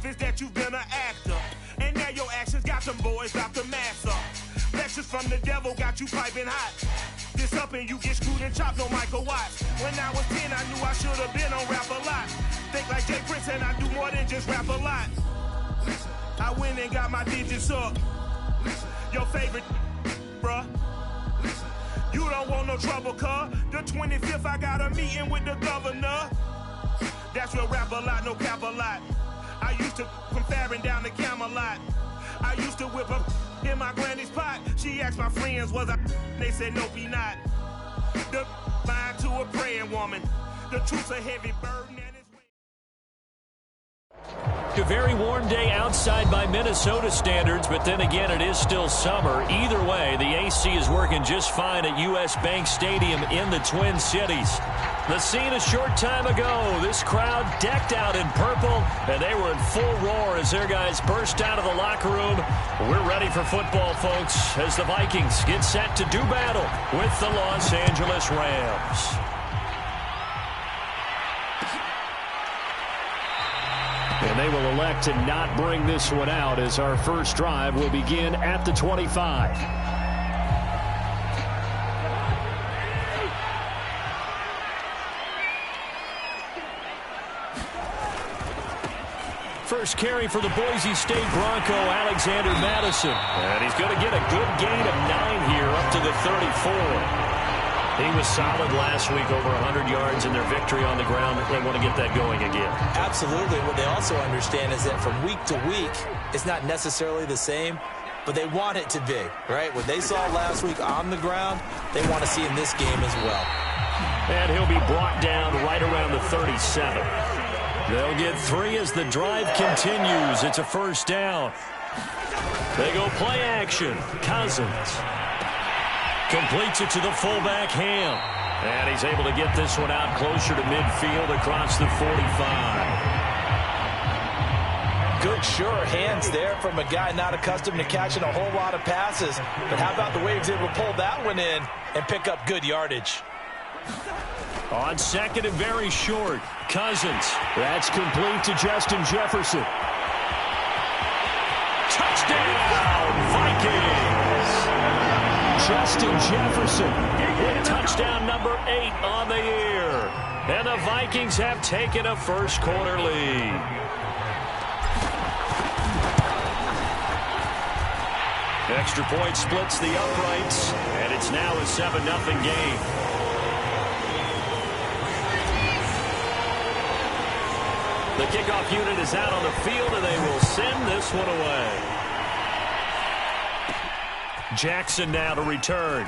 is that you've been an actor. And now your actions got them boys about to mass up. Lectures from the devil got you piping hot. This up and you get screwed and chopped, no Michael Watts. When I was 10, I knew I should have been on rap a lot. Think like Jay Prince and I do more than just rap a lot. I went and got my digits up. Your favorite, bruh. You don't want no trouble, cuz. The 25th, I got a meeting with the governor. That's real rap a lot, no cap a lot. I used to from Farron down to Camelot. I used to whip up in my granny's pot. She asked my friends, was I? They said, nope, he not. The line to a praying woman. The truth's a heavy burden. A very warm day outside by Minnesota standards, but then again, it is still summer. Either way, the AC is working just fine at U.S. Bank Stadium in the Twin Cities. The scene a short time ago, this crowd decked out in purple, and they were in full roar as their guys burst out of the locker room. We're ready for football, folks, as the Vikings get set to do battle with the Los Angeles Rams. And they will elect to not bring this one out as our first drive will begin at the 25. First carry for the Boise State Bronco, Alexander Madison. And he's going to get a good gain of 9 here up to the 34. He was solid last week, over 100 yards in their victory on the ground. They want to get that going again. Absolutely. What they also understand is that from week to week, it's not necessarily the same, but they want it to be, right? What they saw last week on the ground, they want to see in this game as well. And he'll be brought down right around the 37. They'll get 3 as the drive continues. It's a first down. They go play action. Cousins completes it to the fullback, Ham. And he's able to get this one out closer to midfield across the 45. Good, sure hands there from a guy not accustomed to catching a whole lot of passes. But how about the way he was able to pull that one in and pick up good yardage? On second and very short, Cousins. That's complete to Justin Jefferson. Touchdown, Vikings! Justin Jefferson with touchdown number 8 on the year. And the Vikings have taken a first quarter lead. Extra point splits the uprights, and it's now a 7-0 game. The kickoff unit is out on the field, and they will send this one away. Jackson now to return.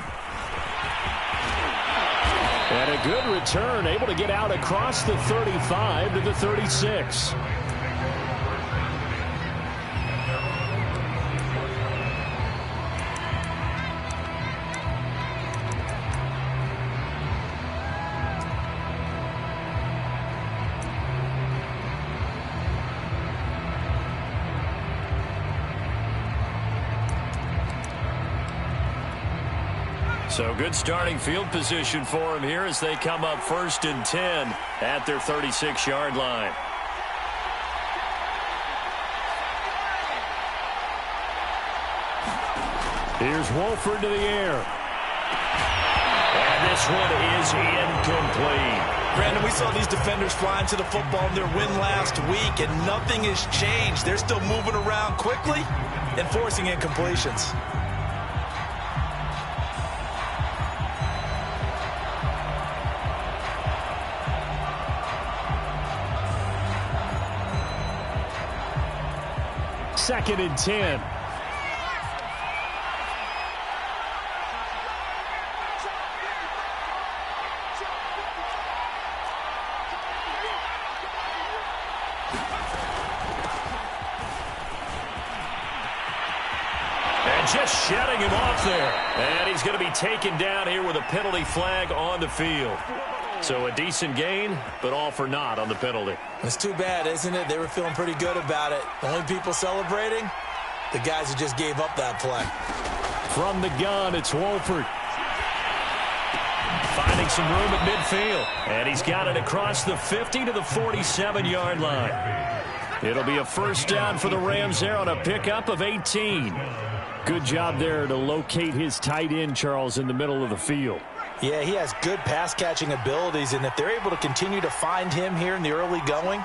And a good return, able to get out across the 35 to the 36. So good starting field position for him here as they come up 1st and 10 at their 36-yard line. Here's Wolford to the air. And this one is incomplete. Brandon, we saw these defenders flying to the football in their win last week, and nothing has changed. They're still moving around quickly and forcing incompletions. Second and 10. And just shutting him off there. And he's going to be taken down here with a penalty flag on the field. So a decent gain, but all for naught on the penalty. It's too bad, isn't it? They were feeling pretty good about it. The only people celebrating, the guys who just gave up that play. From the gun, it's Wolford. Finding some room at midfield. And he's got it across the 50 to the 47-yard line. It'll be a first down for the Rams there on a pickup of 18. Good job there to locate his tight end, Charles, in the middle of the field. Yeah, he has good pass-catching abilities, and if they're able to continue to find him here in the early going,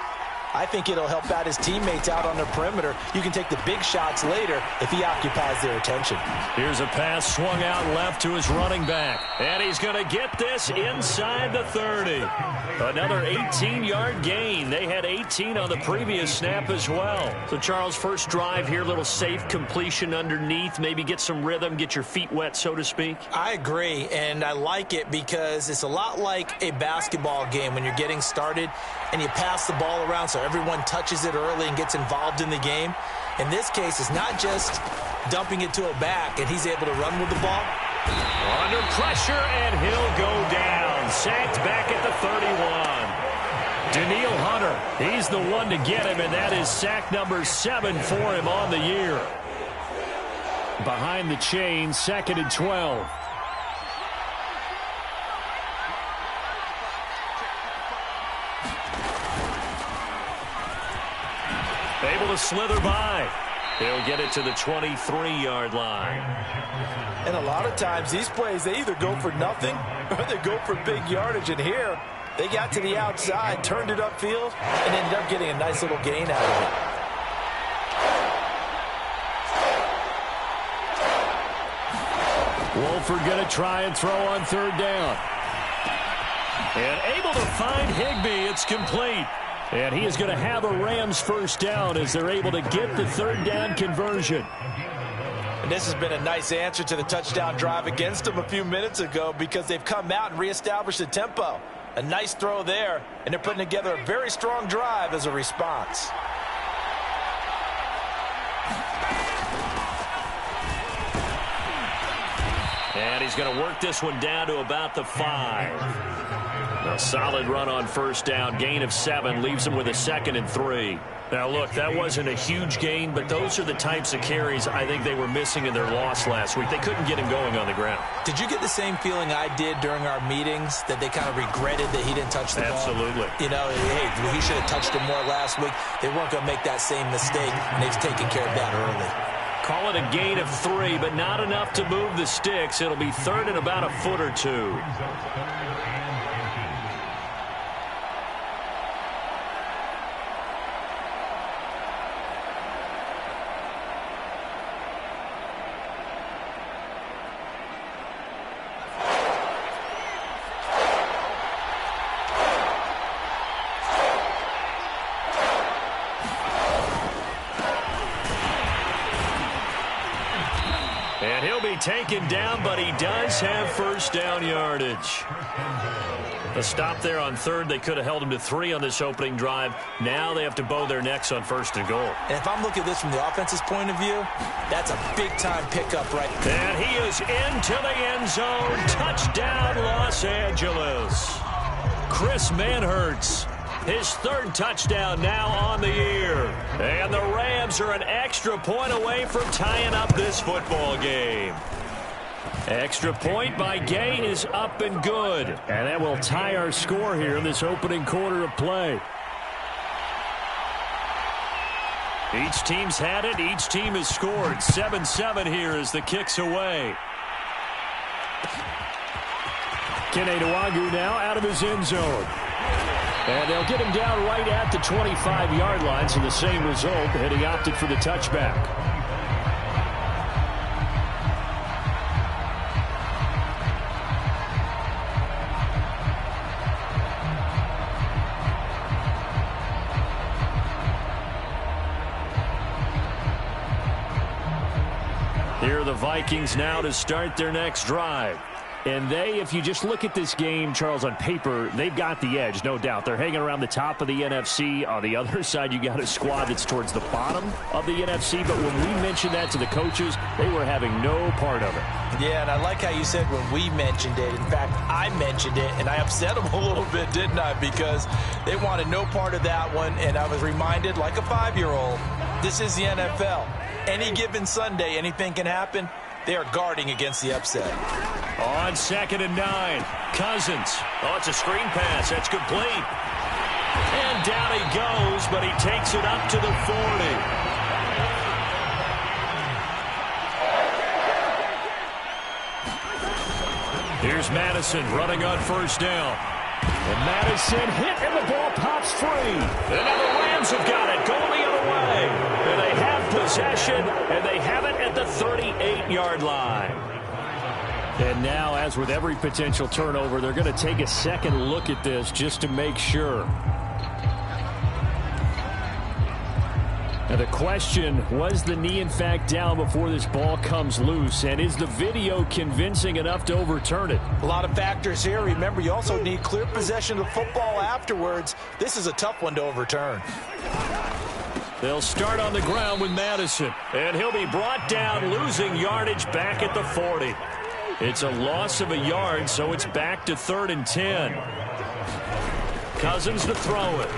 I think it'll help out his teammates out on the perimeter. You can take the big shots later if he occupies their attention. Here's a pass swung out left to his running back. And he's going to get this inside the 30. Another 18-yard gain. They had 18 on the previous snap as well. So, Charles, first drive here, little safe completion underneath. Maybe get some rhythm, get your feet wet, so to speak. I agree, and I like it because it's a lot like a basketball game when you're getting started and you pass the ball around so everyone touches it early and gets involved in the game. In this case, it's not just dumping it to a back and he's able to run with the ball. Under pressure, and he'll go down. Sacked back at the 31. Daniil Hunter, he's the one to get him, and that is sack number 7 for him on the year. Behind the chain, 2nd and 12. Able to slither by. He'll get it to the 23-yard line. And a lot of times these plays, they either go for nothing or they go for big yardage. And here, they got to the outside, turned it upfield, and ended up getting a nice little gain out of it. Wolford going to try and throw on 3rd down. And able to find Higbee. It's complete. And he is going to have a Rams first down as they're able to get the 3rd down conversion. And this has been a nice answer to the touchdown drive against them a few minutes ago because they've come out and reestablished the tempo. A nice throw there, and they're putting together a very strong drive as a response. And he's going to work this one down to about the 5. A solid run on first down. Gain of 7 leaves him with a 2nd and 3. Now, look, that wasn't a huge gain, but those are the types of carries I think they were missing in their loss last week. They couldn't get him going on the ground. Did you get the same feeling I did during our meetings, that they kind of regretted that he didn't touch the ball? Absolutely. You know, hey, he should have touched him more last week. They weren't going to make that same mistake, and they've taken care of that early. Call it a gain of 3, but not enough to move the sticks. It'll be 3rd and about a foot or 2. Taken down, but he does have first down yardage. A stop there on 3rd. They could have held him to 3 on this opening drive. Now they have to bow their necks on 1st and goal. And if I'm looking at this from the offense's point of view, that's a big-time pickup right there. And he is into the end zone. Touchdown, Los Angeles. Chris Manhertz. His 3rd touchdown now on the year. And the Rams are an extra point away from tying up this football game. Extra point by Gay is up and good. And that will tie our score here in this opening quarter of play. Each team's had it. Each team has scored. 7-7 here as the kick's away. Kene Nwangwu now out of his end zone. And they'll get him down right at the 25-yard line, so the same result, and he opted for the touchback. Here are the Vikings now to start their next drive. And they, if you just look at this game, Charles, on paper, they've got the edge, no doubt. They're hanging around the top of the NFC. On the other side, you got a squad that's towards the bottom of the NFC. But when we mentioned that to the coaches, they were having no part of it. Yeah, and I like how you said when we mentioned it. In fact, I mentioned it, and I upset them a little bit, didn't I? Because they wanted no part of that one, and I was reminded, like a 5-year-old, this is the NFL. Any given Sunday, anything can happen. They are guarding against the upset. On 2nd and 9, Cousins. Oh, it's a screen pass. That's complete. And down he goes, but he takes it up to the 40. Here's Madison running on first down. And Madison hit, and the ball pops free. And now the Rams have got it, going the other way. And they have possession, and they have it at the 38-yard line. And now, as with every potential turnover, they're going to take a second look at this just to make sure. Now the question, was the knee in fact down before this ball comes loose? And is the video convincing enough to overturn it? A lot of factors here. Remember, you also need clear possession of the football afterwards. This is a tough one to overturn. They'll start on the ground with Madison. And he'll be brought down, losing yardage back at the 40. It's a loss of a yard, so it's back to 3rd and 10. Cousins to throw it.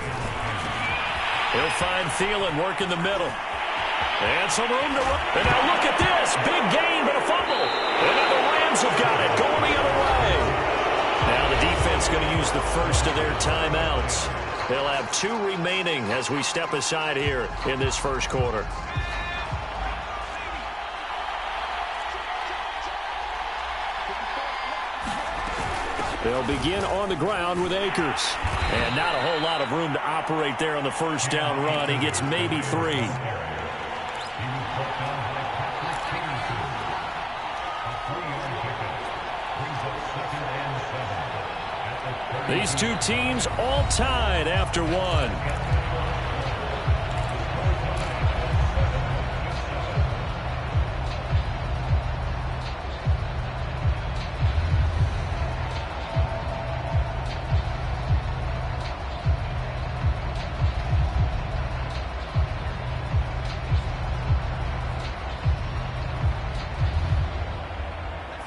He'll find Thielen working the middle. And some room to run. And now look at this. Big gain, but a fumble. And now the Rams have got it, going the other way. Now the defense going to use the first of their timeouts. They'll have 2 remaining as we step aside here in this first quarter. They'll begin on the ground with Akers. And not a whole lot of room to operate there on the first down run. He gets maybe 3. These two teams all tied after 1.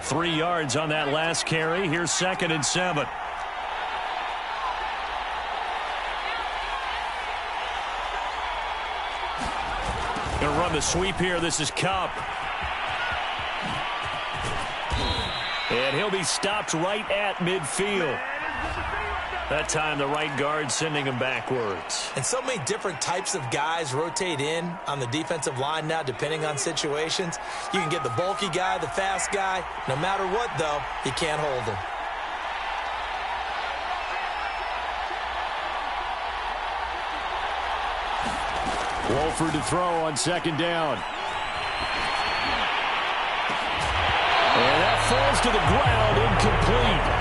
3 yards on that last carry. Here's 2nd and 7. Going to run the sweep here. This is Kupp. And he'll be stopped right at midfield. That time the right guard sending him backwards. And so many different types of guys rotate in on the defensive line now, depending on situations. You can get the bulky guy, the fast guy. No matter what, though, you can't hold him. Wolford to throw on 2nd down. And that falls to the ground, incomplete.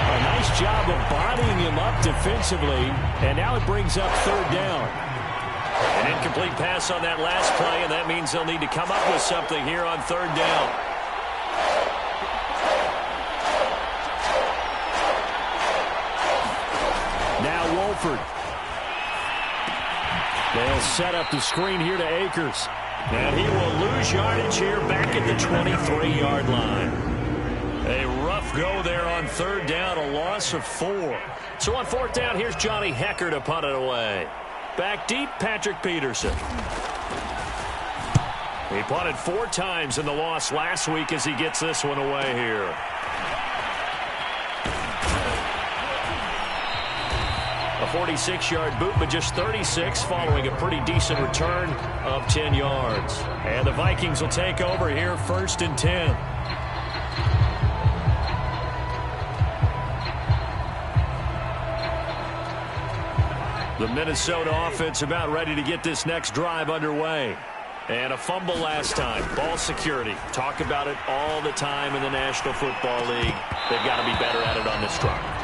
A nice job of bodying him up defensively, and now it brings up 3rd down. An incomplete pass on that last play, and that means they'll need to come up with something here on 3rd down. Now Wolford. They'll set up the screen here to Akers. And he will lose yardage here back at the 23-yard line. A rough go there on 3rd down, a loss of 4. So on 4th down, here's Johnny Hecker to punt it away. Back deep, Patrick Peterson. He punted 4 times in the loss last week as he gets this one away here. A 46-yard boot, but just 36 following a pretty decent return of 10 yards. And the Vikings will take over here, 1st and 10. The Minnesota offense about ready to get this next drive underway. And a fumble last time. Ball security. Talk about it all the time in the National Football League. They've got to be better at it on this drive.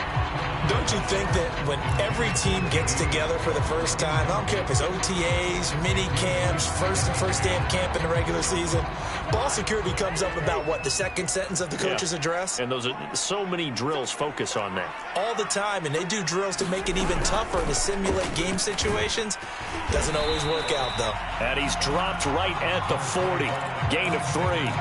Don't you think that when every team gets together for the first time, I don't care if it's OTAs, mini camps, first day of camp in the regular season, ball security comes up about what, the second sentence of the coach's address? And those are so many drills focus on that. All the time, and they do drills to make it even tougher to simulate game situations. Doesn't always work out, though. And he's dropped right at the 40. Gain of 3.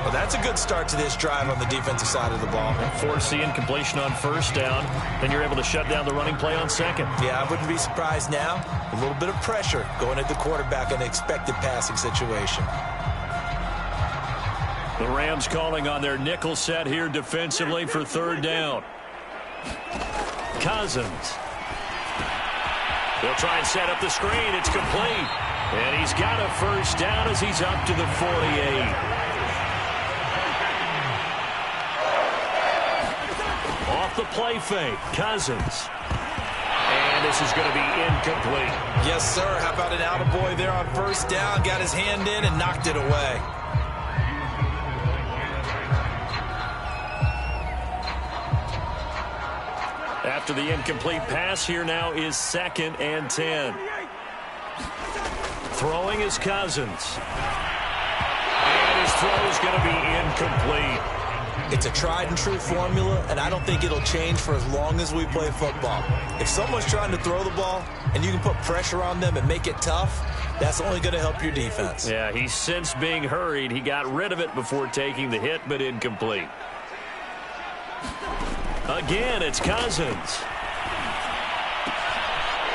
Well, that's a good start to this drive on the defensive side of the ball. Force the incompletion on 1st down. Then you're able to shut down the running play on 2nd. Yeah, I wouldn't be surprised now. A little bit of pressure going at the quarterback in an expected passing situation. The Rams calling on their nickel set here defensively for 3rd down. Cousins. They'll try and set up the screen. It's complete. And he's got a first down as he's up to the 48. Off the play fake, Cousins. And this is going to be incomplete. Yes, sir. How about an attaboy there on first down? Got his hand in and knocked it away. After the incomplete pass, here now is 2nd and 10. Throwing is Cousins. And his throw is going to be incomplete. It's a tried and true formula, and I don't think it'll change for as long as we play football. If someone's trying to throw the ball and you can put pressure on them and make it tough, that's only going to help your defense. Yeah, he sensed being hurried. He got rid of it before taking the hit, but incomplete. Again, it's Cousins.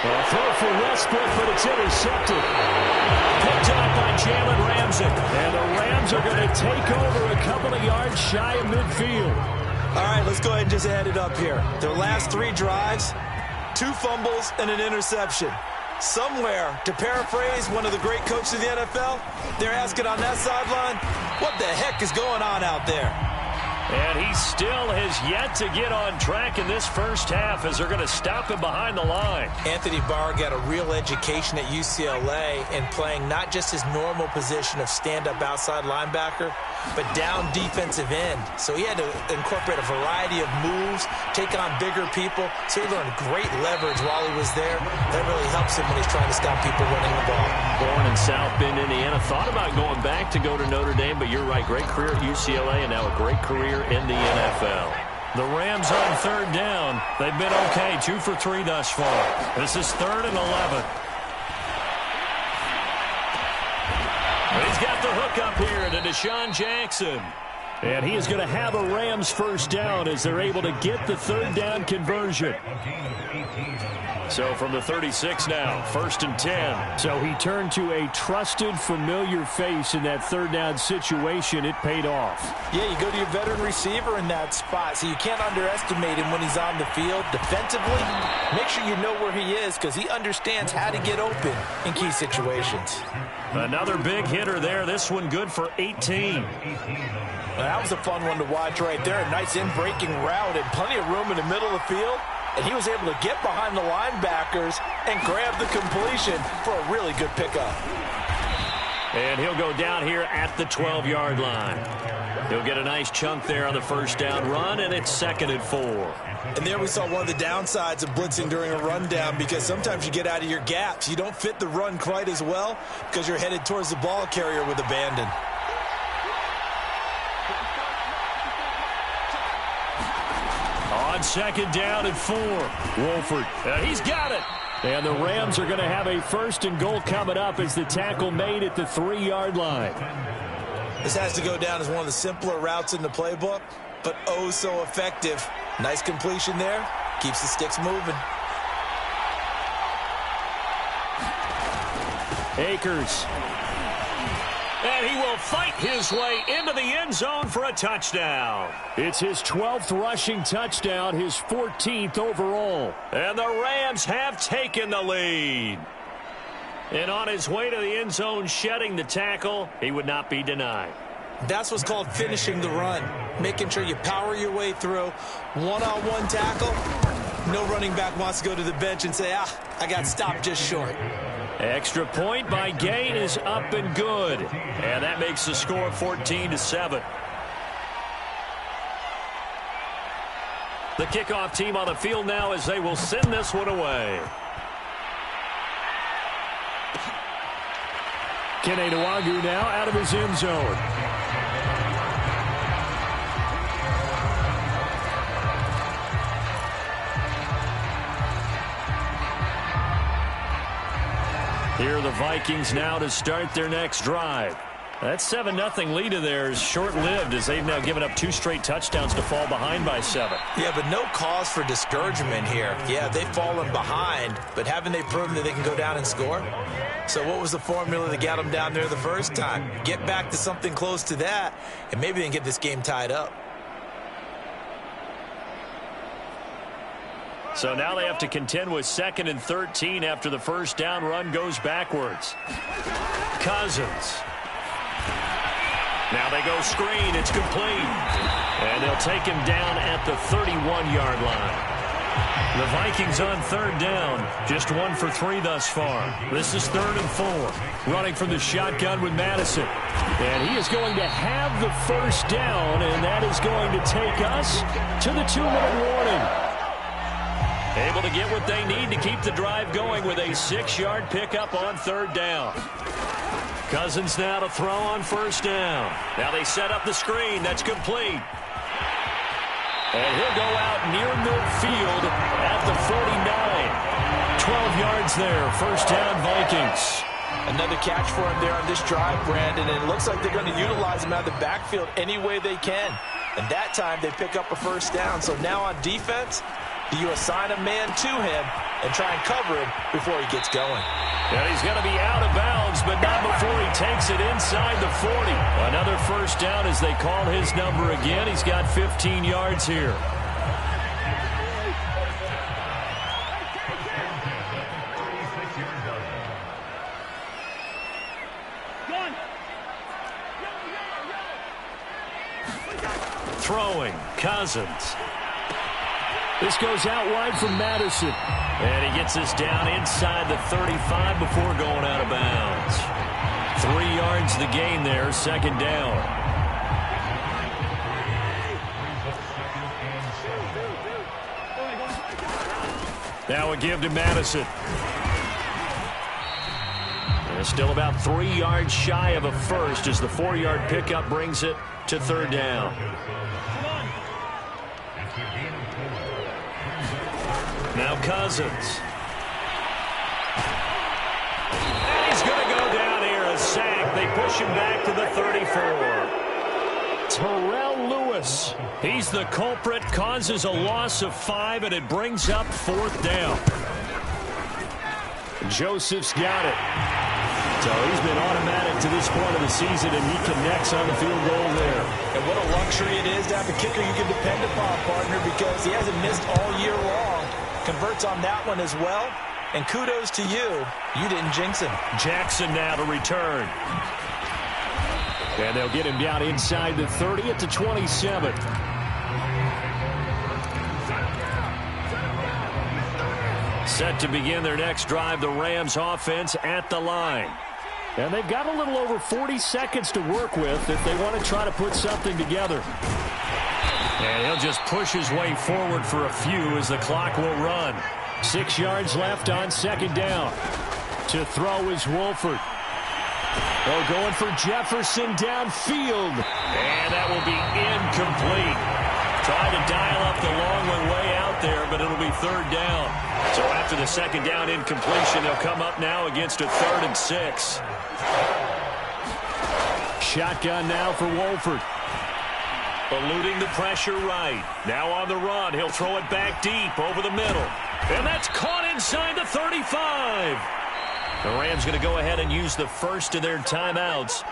A throw for Westbrook, but it's intercepted. Picked up by Jalen Ramsey. And the Rams are going to take over a couple of yards shy of midfield. All right, let's go ahead and just add it up here. Their last 3 drives, 2 fumbles and an interception. Somewhere, to paraphrase one of the great coaches of the NFL, they're asking on that sideline, what the heck is going on out there? And he still has yet to get on track in this first half as they're going to stop him behind the line. Anthony Barr got a real education at UCLA in playing not just his normal position of stand-up outside linebacker, but down defensive end. So he had to incorporate a variety of moves, take on bigger people. So he learned great leverage while he was there. That really helps him when he's trying to stop people running the ball. Born in South Bend, Indiana. Thought about going back to go to Notre Dame, but you're right. Great career at UCLA and now a great career in the NFL. The Rams on 3rd down. They've been okay. 2 for 3 thus far. This is 3rd and 11. But he's got the hook up here to Deshaun Jackson. And he is going to have a Rams first down as they're able to get the 3rd down conversion. So from the 36 now, 1st and 10. So he turned to a trusted, familiar face in that 3rd down situation. It paid off. Yeah, you go to your veteran receiver in that spot, so you can't underestimate him when he's on the field. Defensively, make sure you know where he is because he understands how to get open in key situations. Another big hitter there. This one good for 18. That was a fun one to watch right there. A nice in-breaking route and plenty of room in the middle of the field. And he was able to get behind the linebackers and grab the completion for a really good pickup. And he'll go down here at the 12-yard line. He'll get a nice chunk there on the first down run, and it's 2nd and 4. And there we saw one of the downsides of blitzing during a rundown because sometimes you get out of your gaps. You don't fit the run quite as well because you're headed towards the ball carrier with abandon. On 2nd down and 4. Wolford. He's got it. And the Rams are going to have a 1st and goal coming up as the tackle made at the 3-yard line. This has to go down as one of the simpler routes in the playbook, but oh so effective. Nice completion there. Keeps the sticks moving. Akers. And he will fight his way into the end zone for a touchdown. It's his 12th rushing touchdown, his 14th overall. And the Rams have taken the lead. And on his way to the end zone, shedding the tackle, he would not be denied. That's what's called finishing the run. Making sure you power your way through. One-on-one tackle. No running back wants to go to the bench and say, I got stopped just short. Extra point by Gain is up and good. And that makes the score 14-7. The kickoff team on the field now as they will send this one away. Kene Nwangwu now out of his end zone. Here are the Vikings now to start their next drive. That 7-0 lead of theirs short-lived as they've now given up 2 straight touchdowns to fall behind by 7. Yeah, but no cause for discouragement here. Yeah, they've fallen behind, but haven't they proven that they can go down and score? So what was the formula that got them down there the first time? Get back to something close to that, and maybe they can get this game tied up. So now they have to contend with 2nd and 13 after the first down run goes backwards. Cousins. Now they go screen. It's complete. And they'll take him down at the 31-yard line. The Vikings on 3rd down. Just 1 for 3 thus far. This is 3rd and 4. Running from the shotgun with Madison. And he is going to have the first down, and that is going to take us to the 2-minute warning. Able to get what they need to keep the drive going with a 6-yard pickup on 3rd down. Cousins now to throw on 1st down. Now they set up the screen. That's complete. And he'll go out near midfield at the 49. 12 yards there. 1st down, Vikings. Another catch for him there on this drive, Brandon, and it looks like they're going to utilize him out of the backfield any way they can. And that time they pick up a 1st down. So now on defense, do you assign a man to him and try and cover him before he gets going? And he's going to be out of bounds, but not before he takes it inside the 40. Another 1st down as they call his number again. He's got 15 yards here. Throwing, Cousins. This goes out wide from Madison. And he gets us down inside the 35 before going out of bounds. 3 yards the gain there, 2nd down. Now a give to Madison. And still about 3 yards shy of a first as the 4-yard pickup brings it to 3rd down. Now Cousins. And he's going to go down here, a sack. They push him back to the 34. Terrell Lewis. He's the culprit, causes a loss of 5, and it brings up 4th down. Joseph's got it. So he's been automatic to this point of the season, and he connects on the field goal there. And what a luxury it is to have a kicker you can depend upon, partner, because he hasn't missed all year long. Converts on that one as well. And kudos to you. You didn't jinx him. Jackson now to return. And they'll get him down inside the 30 at the 27. Set to begin their next drive, the Rams offense at the line. And they've got a little over 40 seconds to work with if they want to try to put something together. And he'll just push his way forward for a few as the clock will run. 6 yards left on 2nd down. To throw is Wolford. Oh, going for Jefferson downfield. And that will be incomplete. Tried to dial up the long one way out there, but it'll be 3rd down. So after the 2nd down incompletion, they'll come up now against a 3rd and 6. Shotgun now for Wolford. Eluding the pressure right. Now on the run. He'll throw it back deep over the middle. And that's caught inside the 35. The Rams going to go ahead and use the first of their timeouts,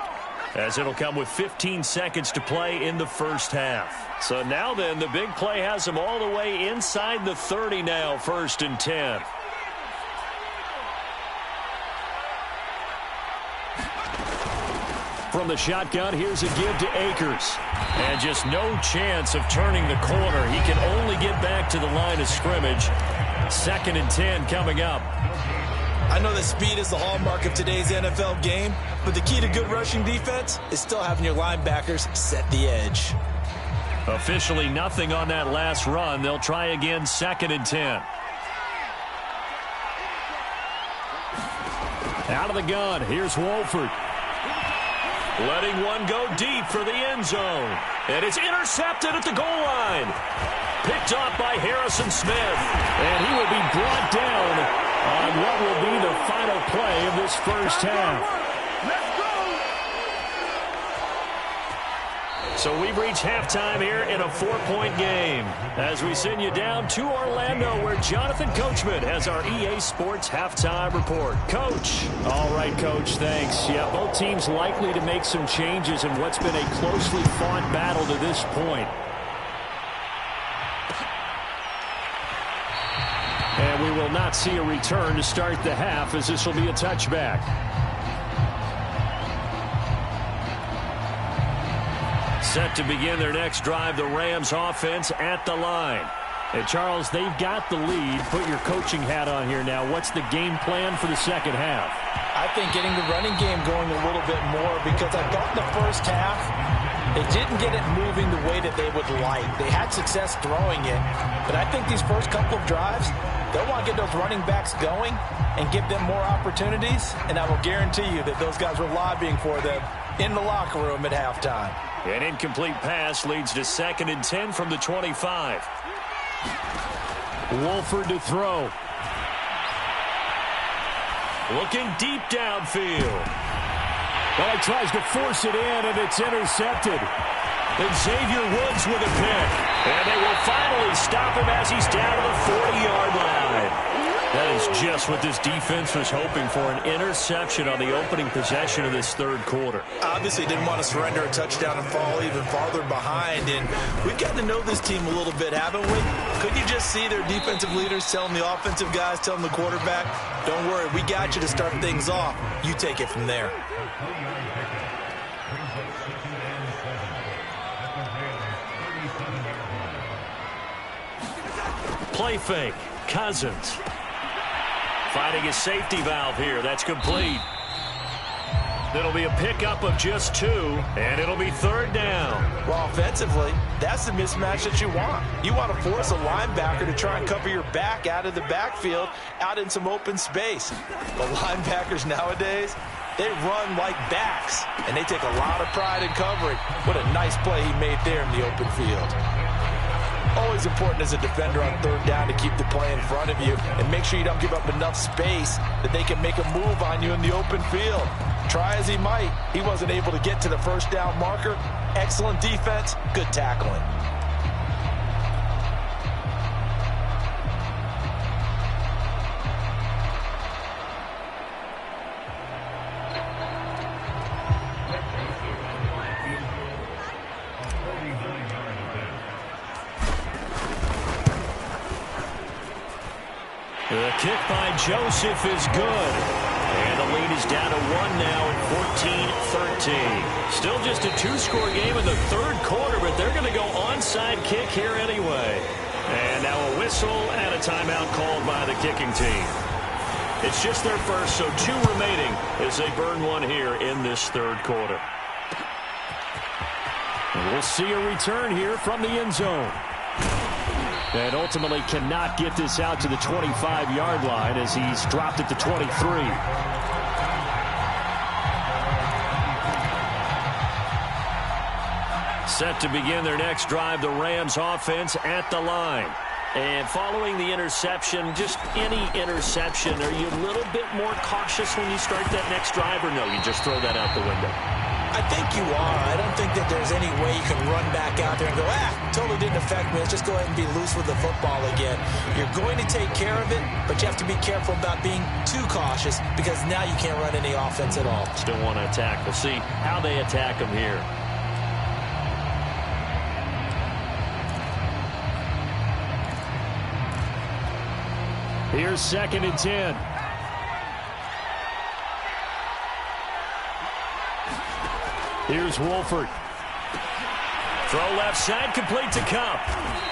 as it'll come with 15 seconds to play in the first half. So now then, the big play has them all the way inside the 30 now, 1st and 10. From the shotgun, here's a give to Akers. And just no chance of turning the corner. He can only get back to the line of scrimmage. 2nd and 10 coming up. I know that speed is the hallmark of today's NFL game, but the key to good rushing defense is still having your linebackers set the edge. Officially nothing on that last run. They'll try again, 2nd and 10. Out of the gun, here's Wolford. Letting one go deep for the end zone. And it's intercepted at the goal line. Picked off by Harrison Smith. And he will be brought down on what will be the final play of this first half. So we've reached halftime here in a 4-point game as we send you down to Orlando, where Jonathan Coachman has our EA Sports halftime report. Coach. All right, Coach, thanks. Yeah, both teams likely to make some changes in what's been a closely fought battle to this point. will not see a return to start the half, as this will be a touchback. Set to begin their next drive, the Rams offense at the line. And Charles, they've got the lead. Put your coaching hat on here now. What's the game plan for the second half? I think getting the running game going a little bit more, because I thought in the first half they didn't get it moving the way that they would like. They had success throwing it, but I think these first couple of drives, they'll want to get those running backs going and give them more opportunities, and I will guarantee you that those guys were lobbying for them in the locker room at halftime. An incomplete pass leads to 2nd and 10 from the 25. Wolford to throw. Looking deep downfield. Well, he tries to force it in, and it's intercepted. And Xavier Woods with a pick. And they will finally stop him as he's down to the 40-yard line. That is just what this defense was hoping for, an interception on the opening possession of this third quarter. Obviously didn't want to surrender a touchdown and fall even farther behind. And we've gotten to know this team a little bit, haven't we? Couldn't you just see their defensive leaders telling the offensive guys, telling the quarterback, don't worry, we got you to start things off. You take it from there. Play fake. Cousins. Finding a safety valve here. That's complete. It'll be a pickup of just 2, and it'll be 3rd down. Well, offensively, that's the mismatch that you want. You want to force a linebacker to try and cover your back out of the backfield, out in some open space. But linebackers nowadays, they run like backs, and they take a lot of pride in covering. What a nice play he made there in the open field. Always important as a defender on 3rd down to keep the play in front of you and make sure you don't give up enough space that they can make a move on you in the open field. Try as he might, he wasn't able to get to the 1st down marker. Excellent defense, good tackling. The kick by Joseph is good. And the lead is down to 1 now at 14-13. Still just a 2-score game in the third quarter, but they're going to go onside kick here anyway. And now a whistle and a timeout called by the kicking team. It's just their first, so 2 remaining as they burn 1 here in this third quarter. And we'll see a return here from the end zone. And ultimately cannot get this out to the 25-yard line as he's dropped at the 23. Set to begin their next drive, the Rams offense at the line. And following the interception, just any interception, are you a little bit more cautious when you start that next drive, or no, you just throw that out the window? I think you are. I don't think that there's any way you can run back out there and go, totally didn't affect me. Let's just go ahead and be loose with the football again. You're going to take care of it, but you have to be careful about being too cautious because now you can't run any offense at all. Still want to attack. We'll see how they attack them here. Here's 2nd and 10. Here's Wolford. Throw left side, complete to Cup.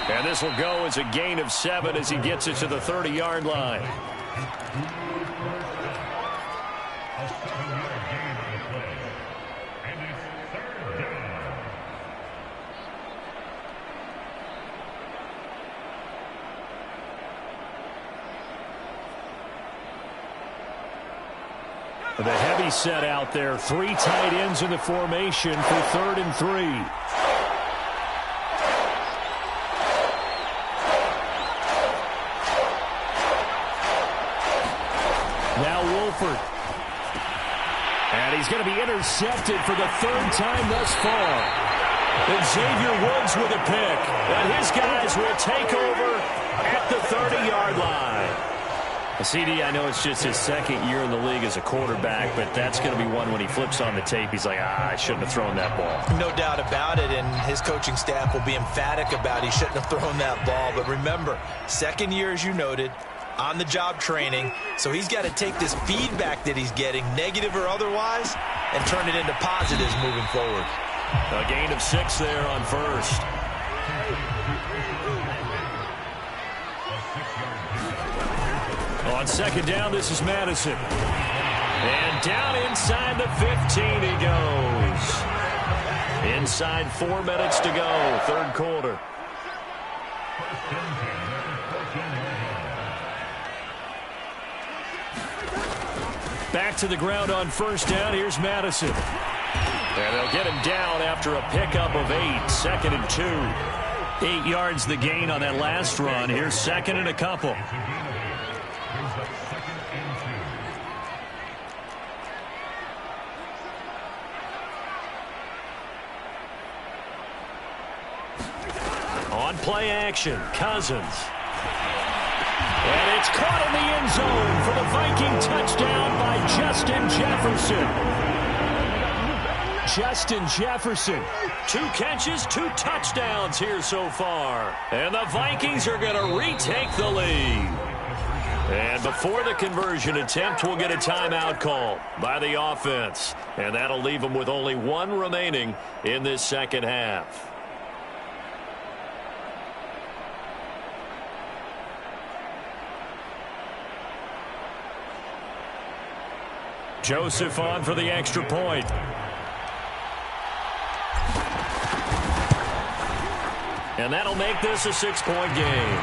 And this will go as a gain of 7 as he gets it to the 30-yard line. The heavy set out there. 3 tight ends in the formation for 3rd and 3. Now Wolford. And he's going to be intercepted for the 3rd time thus far. And Xavier Woods with a pick. And his guys will take over at the 30-yard line. CD, I know it's just his 2nd year in the league as a quarterback, but that's going to be one when he flips on the tape, he's like, I shouldn't have thrown that ball. No doubt about it, and his coaching staff will be emphatic about he shouldn't have thrown that ball. But remember, 2nd year, as you noted, on-the-job training. So he's got to take this feedback that he's getting, negative or otherwise, and turn it into positives moving forward. A gain of 6 there on first. On second down, this is Madison. And down inside the 15 he goes. Inside 4 minutes to go, third quarter. Back to the ground on first down. Here's Madison. And they'll get him down after a pickup of 8. Second and 2. 8 yards the gain on that last run. Here's second and a couple. On play action, Cousins. And it's caught in the end zone for the Viking touchdown by Justin Jefferson. Justin Jefferson, 2 catches, 2 touchdowns here so far. And the Vikings are going to retake the lead. And before the conversion attempt, we'll get a timeout call by the offense. And that'll leave them with only 1 remaining in this second half. Joseph on for the extra point. And that'll make this a 6-point game.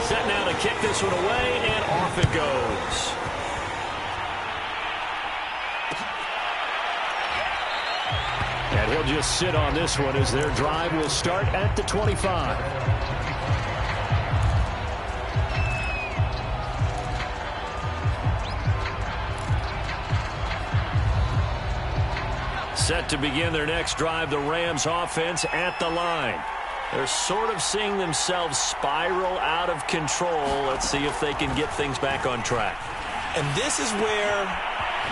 Set now to kick this one away, and off it goes. And he'll just sit on this one as their drive will start at the 25. Set to begin their next drive, the Rams offense at the line. They're sort of seeing themselves spiral out of control. Let's see if they can get things back on track. And this is where...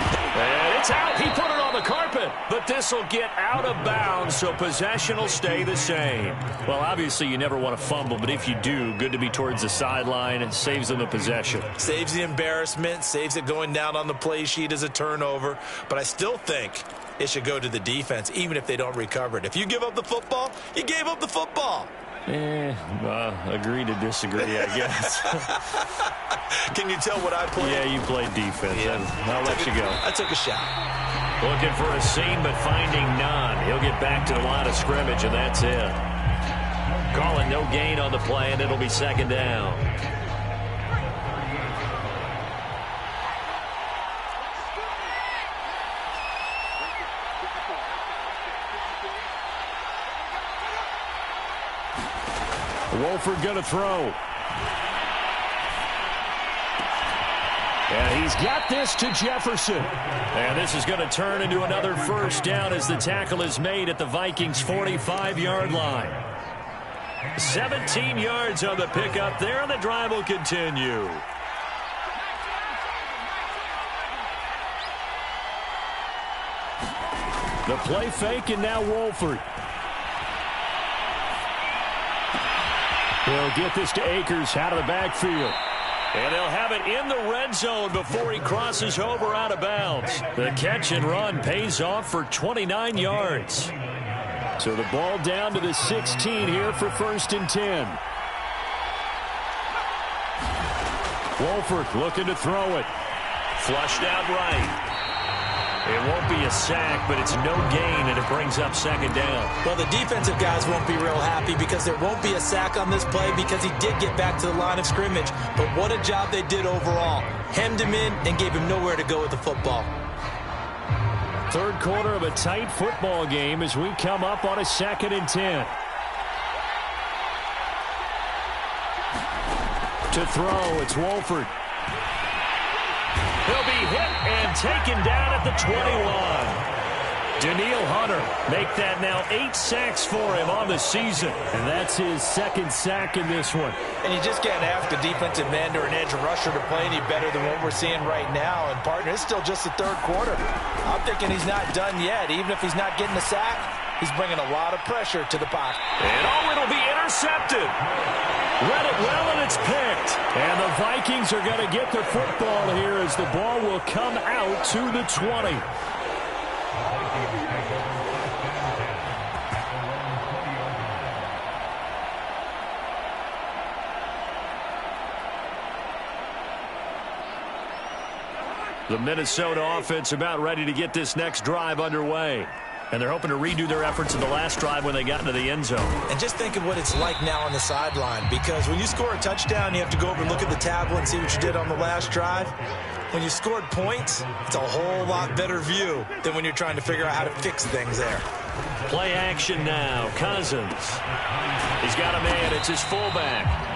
And it's out. He put it on the carpet. But this will get out of bounds, so possession will stay the same. Well, obviously you never want to fumble, but if you do, good to be towards the sideline. It saves them the possession. Saves the embarrassment, saves it going down on the play sheet as a turnover. But I still think it should go to the defense, even if they don't recover it. If you give up the football, you gave up the football. Agree to disagree, I guess. Can you tell what I played? Yeah, you played defense. Yeah. I'll let you go. I took a shot. Looking for a seam, but finding none. He'll get back to the line of scrimmage, and that's it. Calling no gain on the play, and it'll be second down. Wolford going to throw. And he's got this to Jefferson. And this is going to turn into another first down as the tackle is made at the Vikings' 45-yard line. 17 yards on the pickup there, and the drive will continue. The play fake, and now Wolford. He'll get this to Akers out of the backfield. And they'll have it in the red zone before he crosses over out of bounds. The catch and run pays off for 29 yards. So the ball down to the 16 here for first and 10. Wolford looking to throw it. Flushed out right. It won't be a sack, but it's no gain, and it brings up second down. Well, the defensive guys won't be real happy because there won't be a sack on this play because he did get back to the line of scrimmage. But what a job they did overall. Hemmed him in and gave him nowhere to go with the football. Third quarter of a tight football game as we come up on a second and 10. To throw, it's Wolford. He'll be hit and taken down at the 21. Daniil Hunter make that now 8 sacks for him on the season. And that's his second sack in this one. And you just can't ask a defensive end or an edge rusher to play any better than what we're seeing right now. And, partner, it's still just the third quarter. I'm thinking he's not done yet. Even if he's not getting a sack, He's bringing a lot of pressure to the pocket. And it'll be intercepted. Read it well, and it's picked. And the Vikings are going to get the football here as the ball will come out to the 20. The Minnesota offense about ready to get this next drive underway. And they're hoping to redo their efforts in the last drive when they got into the end zone. And just think of what it's like now on the sideline, because when you score a touchdown, you have to go over and look at the tablet and see what you did on the last drive. When you scored points, it's a whole lot better view than when you're trying to figure out how to fix things there. Play action now. Cousins. He's got a man. It's his fullback.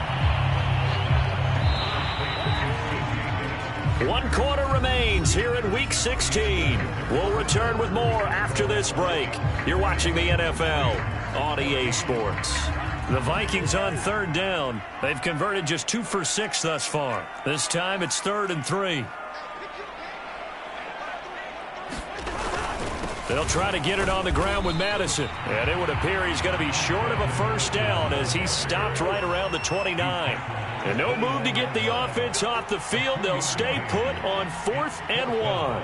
1 quarter remains here in Week 16. We'll return with more after this break. You're watching the NFL on EA Sports. The Vikings on 3rd down. They've converted just 2 for 6 thus far. This time it's 3rd and 3. They'll try to get it on the ground with Madison. And it would appear he's going to be short of a first down as he's stopped right around the 29. And no move to get the offense off the field. They'll stay put on 4th and 1.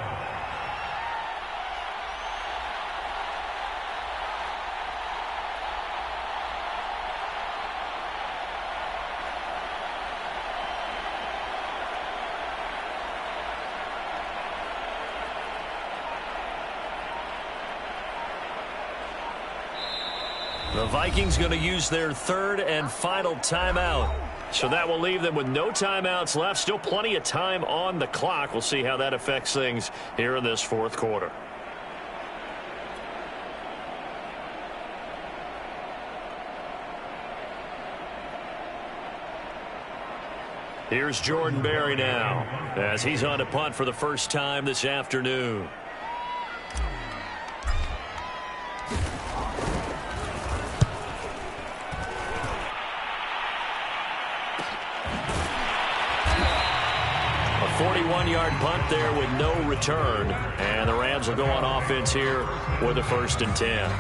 The Vikings going to use their 3rd and final timeout. So that will leave them with no timeouts left. Still plenty of time on the clock. We'll see how that affects things here in this 4th quarter. Here's Jordan Berry now as he's on to punt for the first time this afternoon. A 41-yard punt there with no return. And the Rams will go on offense here with a 1st and 10.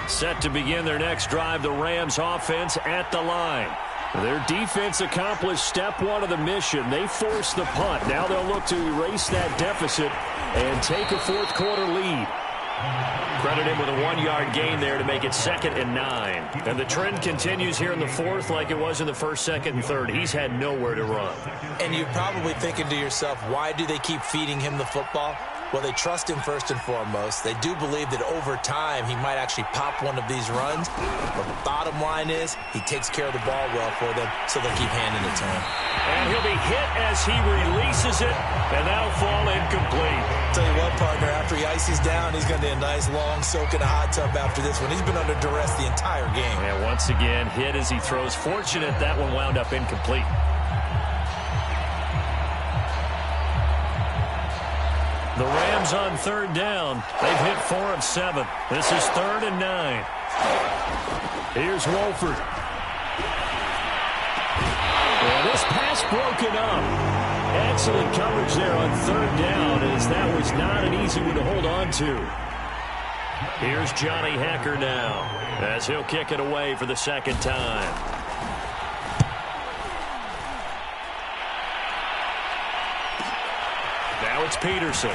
Set to begin their next drive, the Rams offense at the line. Their defense accomplished step 1 of the mission. They forced the punt. Now they'll look to erase that deficit and take a 4th quarter lead. Credit him with a 1-yard gain there to make it 2nd and 9. And the trend continues here in the 4th like it was in the 1st, 2nd, and 3rd. He's had nowhere to run. And you're probably thinking to yourself, why do they keep feeding him the football? Well, they trust him first and foremost. They do believe that over time he might actually pop one of these runs. But the bottom line is he takes care of the ball well for them, so they'll keep handing it to him. And he'll be hit as he releases it, and that'll fall incomplete. Tell you what, partner, after he ices down, he's going to do a nice long soak in a hot tub after this one. He's been under duress the entire game. And once again, hit as he throws. Fortunate that one wound up incomplete. The Rams on 3rd down. They've hit 4 of 7. This is 3rd and 9. Here's Wolford. And this pass broken up. Excellent coverage there on 3rd down, as that was not an easy one to hold on to. Here's Johnny Hecker now as he'll kick it away for the 2nd time. Now it's Peterson.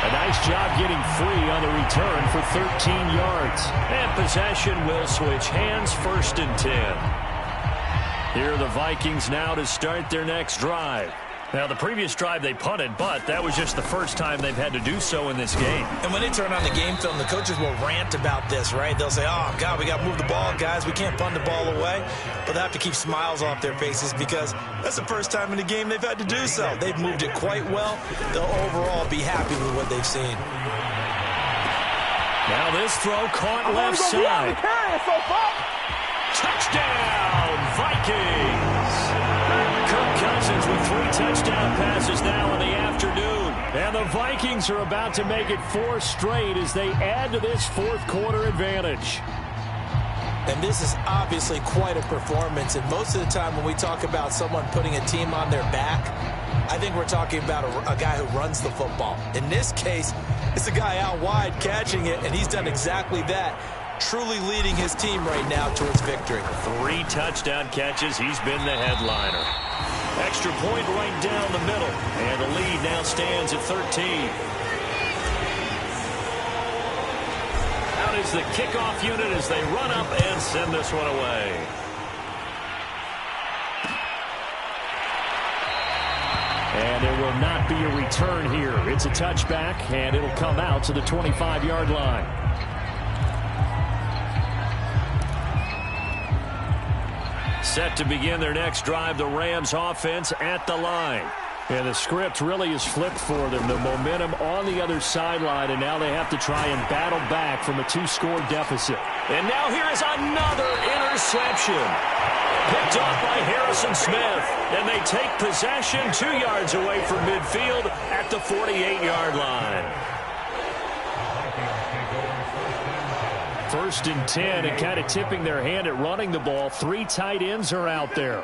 A nice job getting free on the return for 13 yards. And possession will switch hands, 1st and 10. Here are the Vikings now to start their next drive. Now, the previous drive they punted, but that was just the first time they've had to do so in this game. And when they turn on the game film, the coaches will rant about this, right? They'll say, oh, God, we got to move the ball, guys. We can't punt the ball away. But they have to keep smiles off their faces because that's the first time in the game they've had to do so. They've moved it quite well. They'll overall be happy with what they've seen. Now this throw caught left side. Touchdown, Vikings! Kirk Cousins with 3 touchdown passes now in the afternoon. And the Vikings are about to make it 4 straight as they add to this 4th quarter advantage. And this is obviously quite a performance. And most of the time when we talk about someone putting a team on their back, I think we're talking about a guy who runs the football. In this case, it's a guy out wide catching it, and he's done exactly that, truly leading his team right now towards victory. 3 touchdown catches. He's been the headliner. Extra point right down the middle. And the lead now stands at 13. Out is the kickoff unit as they run up and send this one away. And there will not be a return here. It's a touchback, and it'll come out to the 25-yard line. Set to begin their next drive, the Rams offense at the line. And the script really is flipped for them. The momentum on the other sideline, and now they have to try and battle back from a 2-score deficit. And now here is another interception. Picked off by Harrison Smith. And they take possession 2 yards away from midfield at the 48-yard line. 1st and 10, and kind of tipping their hand at running the ball. 3 tight ends are out there.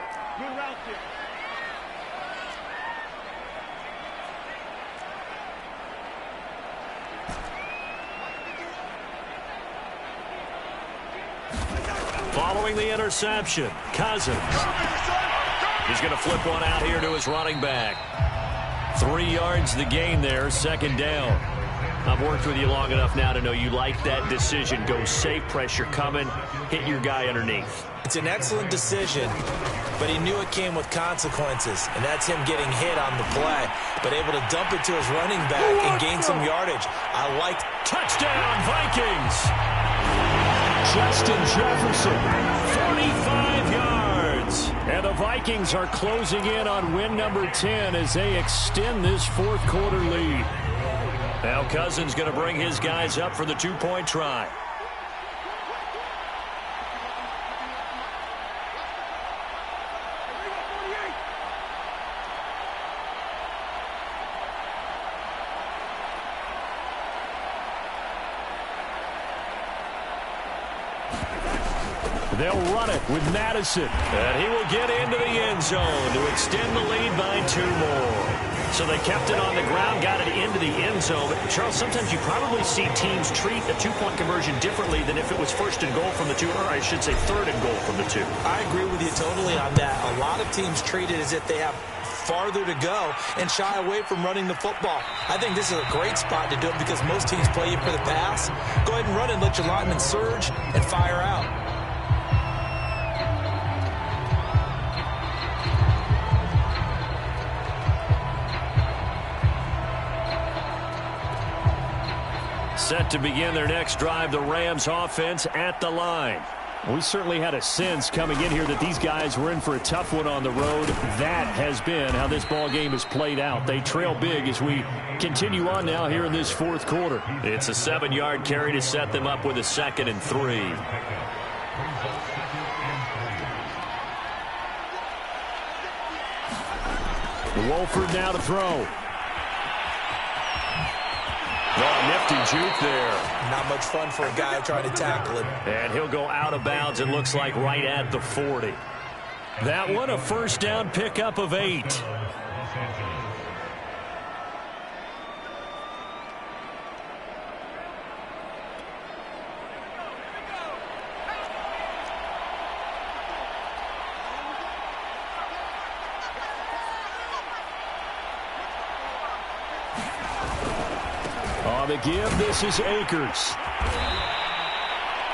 Following the interception, Cousins. He's going to flip one out here to his running back. 3 yards the gain there, 2nd down. I've worked with you long enough now to know you like that decision. Go safe, pressure coming, hit your guy underneath. It's an excellent decision, but he knew it came with consequences, and that's him getting hit on the play, but able to dump it to his running back and gain some yardage. I like touchdown, Vikings. Justin Jefferson, 35 yards. And the Vikings are closing in on win number 10 as they extend this 4th quarter lead. Now Cousins going to bring his guys up for the 2-point try. They'll run it with Madison. And he will get into the end zone to extend the lead by 2 more. So they kept it on the ground, got it into the end zone. But, Charles, sometimes you probably see teams treat a 2-point conversion differently than if it was 1st and goal from the 2, or I should say 3rd and goal from the 2. I agree with you totally on that. A lot of teams treat it as if they have farther to go and shy away from running the football. I think this is a great spot to do it because most teams play you for the pass. Go ahead and run it, let your linemen surge, and fire out. Set to begin their next drive, the Rams offense at the line. We certainly had a sense coming in here that these guys were in for a tough one on the road. That has been how this ball game is played out. They trail big as we continue on now here in this 4th quarter. It's a 7-yard carry to set them up with a 2nd and 3. Wolford now to throw. Oh, nifty juke there. Not much fun for a guy trying to tackle it. And he'll go out of bounds, it looks like, right at the 40. That one, a 1st down pickup of 8. The give, this is Akers.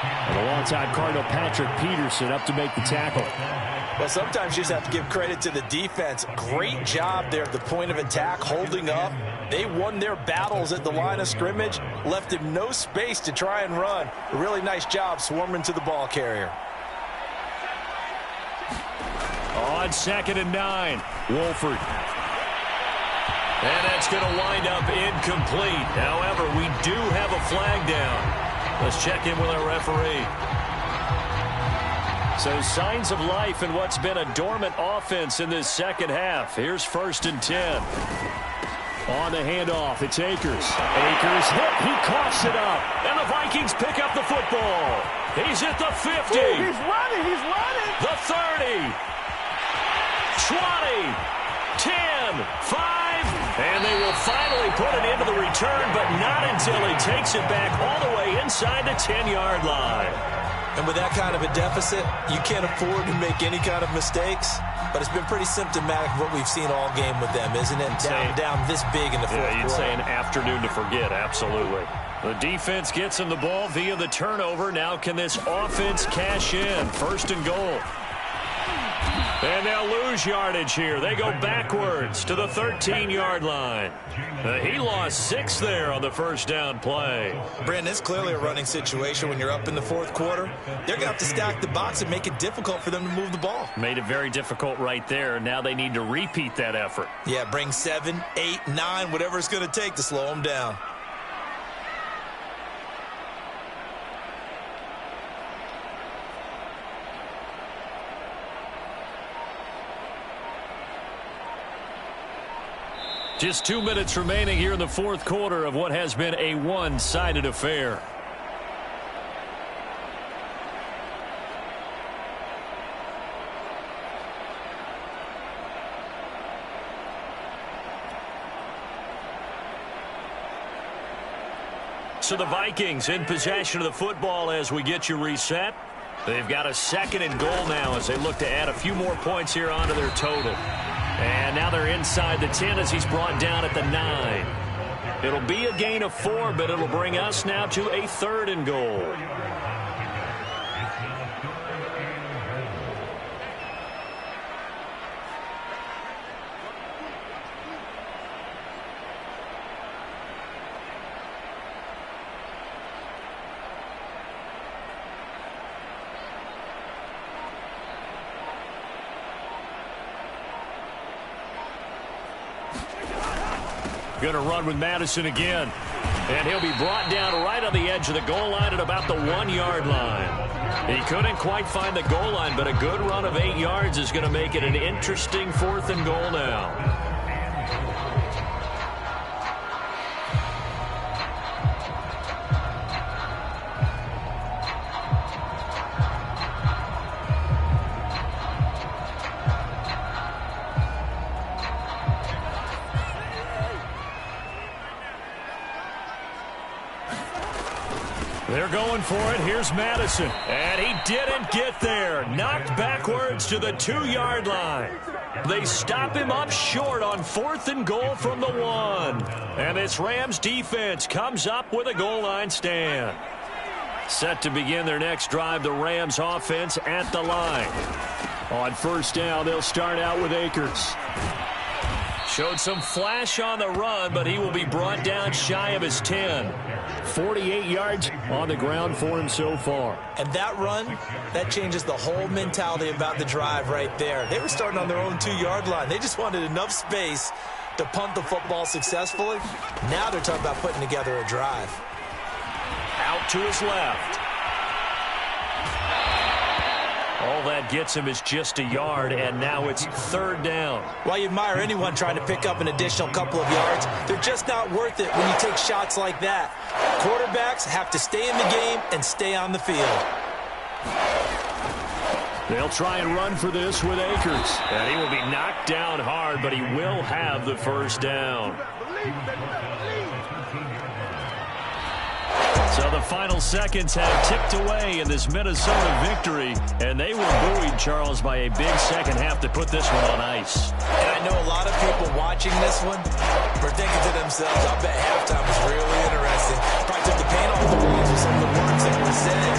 And a longtime Cardinal Patrick Peterson up to make the tackle. Well, sometimes you just have to give credit to the defense. Great job there at the point of attack, holding up. They won their battles at the line of scrimmage, left him no space to try and run. A really nice job swarming to the ball carrier. On 2nd and 9, Wolford. And that's going to wind up incomplete. However, we do have a flag down. Let's check in with our referee. So signs of life in what's been a dormant offense in this 2nd half. Here's 1st and 10. On the handoff, it's Akers. Akers hit. He coughs it up. And the Vikings pick up the football. He's at the 50. Ooh, he's running. He's running. The 30. 20. 10. 5. And they will finally put it into the return, but not until he takes it back all the way inside the 10-yard line. And with that kind of a deficit, you can't afford to make any kind of mistakes. But it's been pretty symptomatic of what we've seen all game with them, isn't it? Down this big in the fourth quarter. You'd say an afternoon to forget, absolutely. The defense gets him the ball via the turnover. Now can this offense cash in? 1st and goal. And they'll lose yardage here. They go backwards to the 13-yard line. He lost 6 there on the first down play. Brandon, it's clearly a running situation when you're up in the fourth quarter. They're going to have to stack the box and make it difficult for them to move the ball. Made it very difficult right there. Now they need to repeat that effort. Yeah, bring 7, 8, 9, whatever it's going to take to slow them down. Just 2 minutes remaining here in the fourth quarter of what has been a one-sided affair. So the Vikings in possession of the football as we get you reset. They've got a 2nd and goal now as they look to add a few more points here onto their total. And now they're inside the 10 as he's brought down at the 9. It'll be a gain of 4, but it'll bring us now to a 3rd and goal. Going to run with Madison again. And he'll be brought down right on the edge of the goal line at about the 1-yard line. He couldn't quite find the goal line, but a good run of 8 yards is going to make it an interesting 4th and goal now. They're going for it. Here's Madison. And he didn't get there. Knocked backwards to the 2-yard line. They stop him up short on 4th and goal from the 1. And this Rams defense comes up with a goal line stand. Set to begin their next drive, the Rams offense at the line. On 1st down, they'll start out with Akers. Showed some flash on the run, but he will be brought down shy of his 10. 48 yards on the ground for him so far. And that run, that changes the whole mentality about the drive right there. They were starting on their own 2-yard line. They just wanted enough space to punt the football successfully. Now they're talking about putting together a drive. Out to his left. All that gets him is just a yard, and now it's 3rd down. While you admire anyone trying to pick up an additional couple of yards, they're just not worth it when you take shots like that. Quarterbacks have to stay in the game and stay on the field. They'll try and run for this with Akers. And he will be knocked down hard, but he will have the 1st down. So the final seconds have ticked away in this Minnesota victory, and they were buoyed, Charles, by a big second half to put this one on ice. And I know a lot of people watching this one were thinking to themselves, I bet halftime was really interesting. Probably took the paint off the walls with some of the words that were said.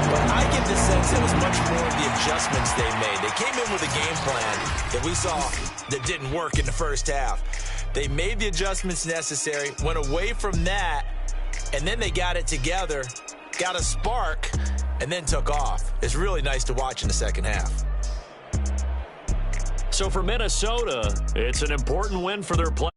But I get the sense it was much more of the adjustments they made. They came in with a game plan that we saw that didn't work in the first half. They made the adjustments necessary, went away from that, and then they got it together, got a spark, and then took off. It's really nice to watch in the second half. So for Minnesota, it's an important win for their play.